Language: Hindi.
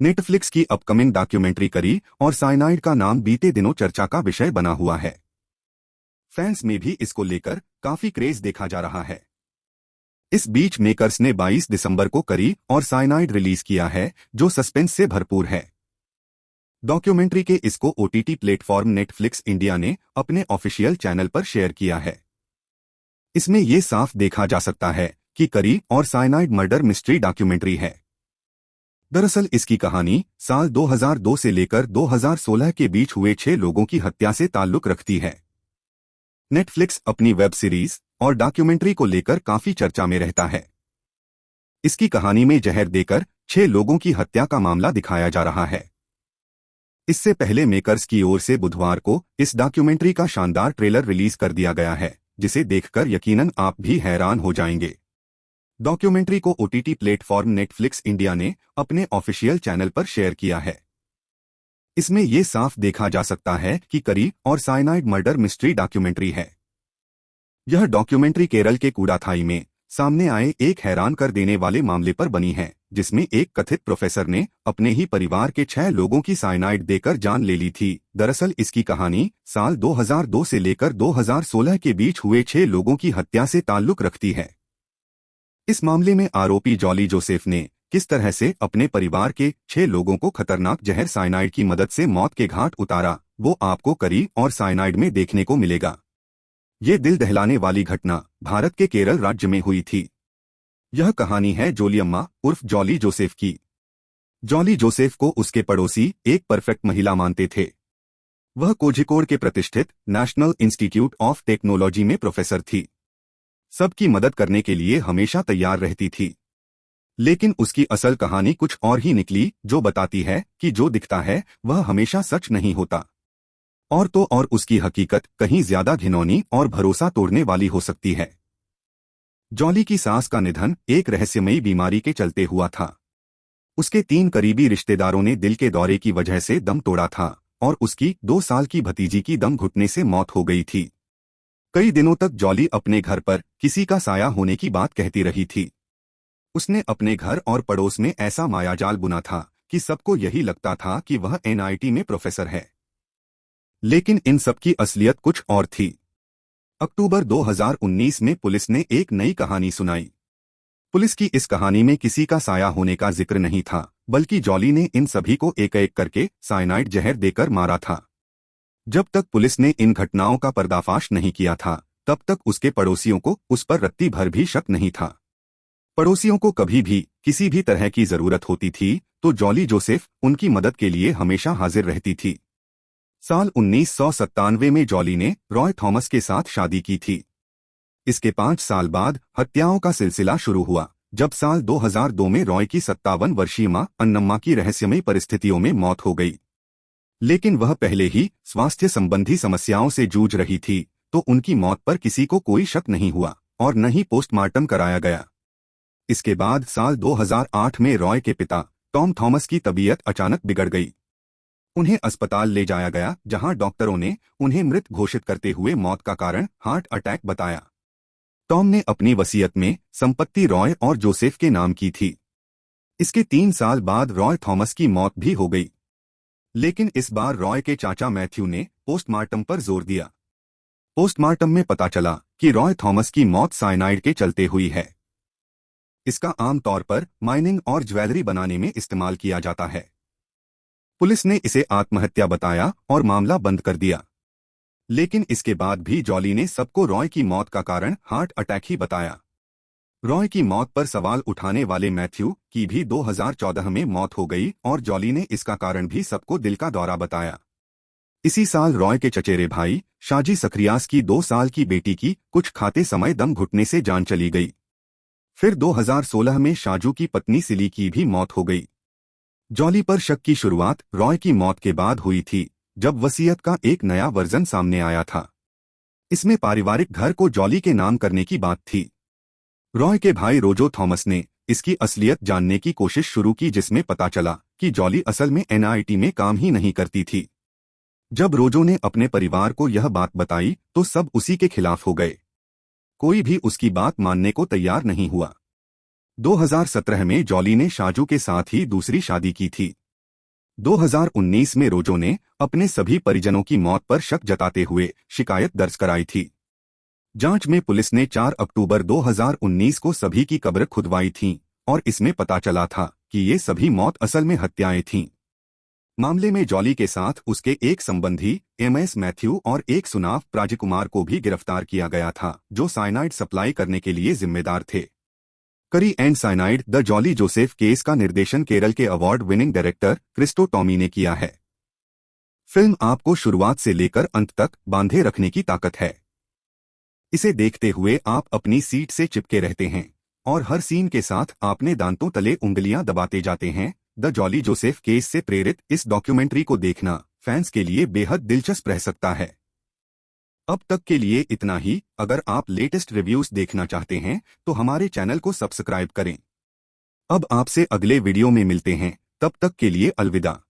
नेटफ्लिक्स की अपकमिंग डॉक्यूमेंट्री करी और साइनाइड का नाम बीते दिनों चर्चा का विषय बना हुआ है। फैंस में भी इसको लेकर काफी क्रेज देखा जा रहा है। इस बीच मेकर्स ने 22 दिसंबर को करी और साइनाइड रिलीज किया है, जो सस्पेंस से भरपूर है। डॉक्यूमेंट्री के इसको ओटीटी प्लेटफॉर्म नेटफ्लिक्स इंडिया ने अपने ऑफिशियल चैनल पर शेयर किया है। इसमें यह साफ देखा जा सकता है कि करी और साइनाइड मर्डर मिस्ट्री डॉक्यूमेंट्री है। दरअसल इसकी कहानी साल 2002 से लेकर 2016 के बीच हुए 6 लोगों की हत्या से ताल्लुक रखती है। नेटफ्लिक्स अपनी वेब सीरीज और डॉक्यूमेंट्री को लेकर काफी चर्चा में रहता है। इसकी कहानी में जहर देकर 6 लोगों की हत्या का मामला दिखाया जा रहा है। इससे पहले मेकर्स की ओर से बुधवार को इस डॉक्यूमेंट्री का शानदार ट्रेलर रिलीज कर दिया गया है, जिसे देखकर यकीनन आप भी हैरान हो जाएंगे। डॉक्यूमेंट्री को ओटीटी प्लेटफॉर्म नेटफ्लिक्स इंडिया ने अपने ऑफिशियल चैनल पर शेयर किया है। इसमें यह साफ देखा जा सकता है कि करी और साइनाइड मर्डर मिस्ट्री डॉक्यूमेंट्री है। यह डॉक्यूमेंट्री केरल के कूड़ाथाई में सामने आए एक हैरान कर देने वाले मामले पर बनी है, जिसमें एक कथित प्रोफेसर ने अपने ही परिवार के 6 लोगों की साइनाइड देकर जान ले ली थी। दरअसल इसकी कहानी साल 2002 से लेकर 2016 के बीच हुए 6 लोगों की हत्या से ताल्लुक रखती है। इस मामले में आरोपी जॉली जोसेफ ने किस तरह से अपने परिवार के 6 लोगों को खतरनाक जहर साइनाइड की मदद से मौत के घाट उतारा, वो आपको करी और साइनाइड में देखने को मिलेगा। ये दिल दहलाने वाली घटना भारत के केरल राज्य में हुई थी। यह कहानी है जोलियम्मा उर्फ जॉली जोसेफ की। जॉली जोसेफ को उसके पड़ोसी एक परफेक्ट महिला मानते थे। वह कोझिकोड के प्रतिष्ठित नेशनल इंस्टीट्यूट ऑफ टेक्नोलॉजी में प्रोफेसर थी। सबकी मदद करने के लिए हमेशा तैयार रहती थी। लेकिन उसकी असल कहानी कुछ और ही निकली, जो बताती है कि जो दिखता है वह हमेशा सच नहीं होता। और तो और उसकी हकीकत कहीं ज्यादा घिनौनी और भरोसा तोड़ने वाली हो सकती है। जॉली की सास का निधन एक रहस्यमयी बीमारी के चलते हुआ था। उसके 3 करीबी रिश्तेदारों ने दिल के दौरे की वजह से दम तोड़ा था और उसकी 2 साल की भतीजी की दम घुटने से मौत हो गई थी। कई दिनों तक जॉली अपने घर पर किसी का साया होने की बात कहती रही थी। उसने अपने घर और पड़ोस में ऐसा मायाजाल बुना था कि सबको यही लगता था कि वह एनआईटी में प्रोफेसर है। लेकिन इन सब की असलियत कुछ और थी। अक्टूबर 2019 में पुलिस ने एक नई कहानी सुनाई। पुलिस की इस कहानी में किसी का साया होने का जिक्र नहीं था, बल्कि जॉली ने इन सभी को एक एक करके साइनाइड जहर देकर मारा था। जब तक पुलिस ने इन घटनाओं का पर्दाफाश नहीं किया था, तब तक उसके पड़ोसियों को उस पर रत्ती भर भी शक नहीं था। पड़ोसियों को कभी भी किसी भी तरह की जरूरत होती थी तो जॉली जोसेफ उनकी मदद के लिए हमेशा हाजिर रहती थी। साल 1997 में जॉली ने रॉय थॉमस के साथ शादी की थी। इसके 5 साल बाद हत्याओं का सिलसिला शुरू हुआ, जब साल 2002 में रॉय की 57 वर्षीय मां अन्नम्मा की रहस्यमयी परिस्थितियों में मौत हो गई। लेकिन वह पहले ही स्वास्थ्य संबंधी समस्याओं से जूझ रही थी, तो उनकी मौत पर किसी को कोई शक नहीं हुआ और न ही पोस्टमार्टम कराया गया। इसके बाद साल 2008 में रॉय के पिता टॉम थॉमस की तबीयत अचानक बिगड़ गई। उन्हें अस्पताल ले जाया गया, जहां डॉक्टरों ने उन्हें मृत घोषित करते हुए मौत का कारण हार्ट अटैक बताया। टॉम ने अपनी वसीयत में संपत्ति रॉय और जोसेफ के नाम की थी। इसके 3 साल बाद रॉय थॉमस की मौत भी हो गई। लेकिन इस बार रॉय के चाचा मैथ्यू ने पोस्टमार्टम पर जोर दिया। पोस्टमार्टम में पता चला कि रॉय थॉमस की मौत साइनाइड के चलते हुई है। इसका आमतौर पर माइनिंग और ज्वेलरी बनाने में इस्तेमाल किया जाता है। पुलिस ने इसे आत्महत्या बताया और मामला बंद कर दिया। लेकिन इसके बाद भी जॉली ने सबको रॉय की मौत का कारण हार्ट अटैक ही बताया। रॉय की मौत पर सवाल उठाने वाले मैथ्यू की भी 2014 में मौत हो गई और जॉली ने इसका कारण भी सबको दिल का दौरा बताया। इसी साल रॉय के चचेरे भाई शाजी सखरियास की 2 साल की बेटी की कुछ खाते समय दम घुटने से जान चली गई। फिर 2016 में शाजू की पत्नी सिली की भी मौत हो गई। जॉली पर शक की शुरुआत रॉय की मौत के बाद हुई थी, जब वसीयत का एक नया वर्जन सामने आया था। इसमें पारिवारिक घर को जॉली के नाम करने की बात थी। रॉय के भाई रोजो थॉमस ने इसकी असलियत जानने की कोशिश शुरू की, जिसमें पता चला कि जॉली असल में एनआईटी में काम ही नहीं करती थी। जब रोजो ने अपने परिवार को यह बात बताई तो सब उसी के खिलाफ हो गए। कोई भी उसकी बात मानने को तैयार नहीं हुआ। 2017 में जॉली ने शाजू के साथ ही दूसरी शादी की थी। 2019 में रोजो ने अपने सभी परिजनों की मौत पर शक जताते हुए शिकायत दर्ज कराई थी। जांच में पुलिस ने 4 अक्टूबर 2019 को सभी की कब्र खुदवाई थी और इसमें पता चला था कि ये सभी मौत असल में हत्याएं थीं। मामले में जॉली के साथ उसके एक संबंधी एमएस मैथ्यू और एक सुनाव प्राजकुमार को भी गिरफ्तार किया गया था, जो साइनाइड सप्लाई करने के लिए जिम्मेदार थे। Curry and cyanide the Jolly Joseph case का निर्देशन केरल के award winning director Christo Tomy ने किया है। फिल्म आपको शुरुआत से लेकर अंत तक बांधे रखने की ताकत है। इसे देखते हुए आप अपनी सीट से चिपके रहते हैं और हर सीन के साथ अपने दांतों तले उंगलियां दबाते जाते हैं। द जॉली जोसेफ केस से प्रेरित इस डॉक्यूमेंट्री को देखना फैंस के लिए बेहद दिलचस्प रह सकता है। अब तक के लिए इतना ही। अगर आप लेटेस्ट रिव्यूज देखना चाहते हैं तो हमारे चैनल को सब्सक्राइब करें। अब आपसे अगले वीडियो में मिलते हैं, तब तक के लिए अलविदा।